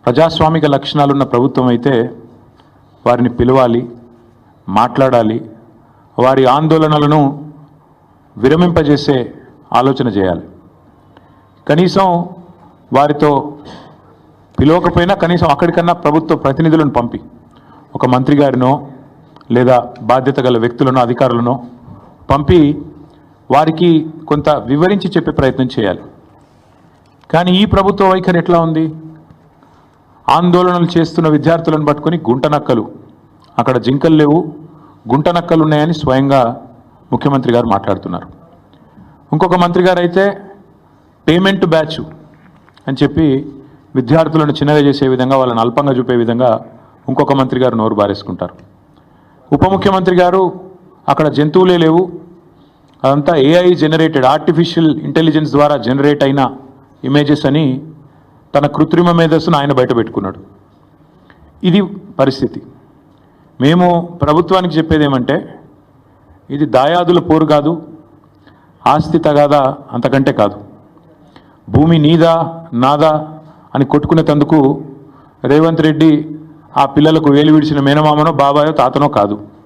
ప్రజాస్వామిక లక్షణాలున్న ప్రభుత్వం అయితే వారిని పిలవాలి, మాట్లాడాలి, వారి ఆందోళనలను విరమింపజేసే ఆలోచన చేయాలి. కనీసం వారితో పిలవకపోయినా కనీసం అక్కడికన్నా ప్రభుత్వ ప్రతినిధులను పంపి ఒక మంత్రి గారినో లేదా బాధ్యత గల వ్యక్తులను, అధికారులను పంపి వారికి కొంత వివరించి చెప్పే ప్రయత్నం చేయాలి. కానీ ఈ ప్రభుత్వ వైఖరి ఎట్లా ఉంది? ఆందోళనలు చేస్తున్న విద్యార్థులను పట్టుకొని గుంటనక్కలు, అక్కడ జింకలు లేవు, గుంటనక్కలు ఉన్నాయని స్వయంగా ముఖ్యమంత్రి గారు మాట్లాడుతున్నారు. ఇంకొక మంత్రి గారు అయితే పేమెంట్ బ్యాచ్ అని చెప్పి విద్యార్థులను చిన్నగా చేసే విధంగా, వాళ్ళని అల్పంగా చూపే విధంగా ఇంకొక మంత్రి గారు నోరు బారేసుకుంటారు. ఉప ముఖ్యమంత్రి గారు అక్కడ జంతువులే లేవు, అదంతా ఏఐ జనరేటెడ్, ఆర్టిఫిషియల్ ఇంటెలిజెన్స్ ద్వారా జనరేట్ అయిన ఇమేజెస్ అని తన కృత్రిమ మేధస్సును ఆయన బయట పెట్టుకున్నాడు. ఇది పరిస్థితి. మేము ప్రభుత్వానికి చెప్పేది ఏమంటే, ఇది దాయాదుల పోరు కాదు, ఆస్తి తగాదా అంతకంటే కాదు. భూమి నీదా నాదా అని కొట్టుకునేందుకు రేవంత్ రెడ్డి ఆ పిల్లలకు వేలు విడిచిన మేనమామనో బాబాయో తాతనో కాదు.